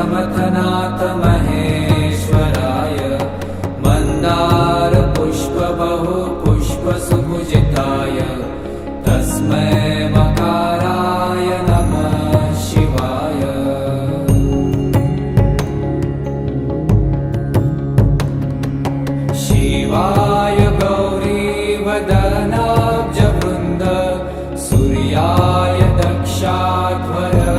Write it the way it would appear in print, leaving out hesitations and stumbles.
प्रमथनाथ महेश्वराय मन्दार पुष्प बहु पुष्प सुपूजिताय तस्मै मकाराय नमः शिवाय। शिवाय गौरी वदनाब्ज वृन्द सूर्याय दक्षाध्वर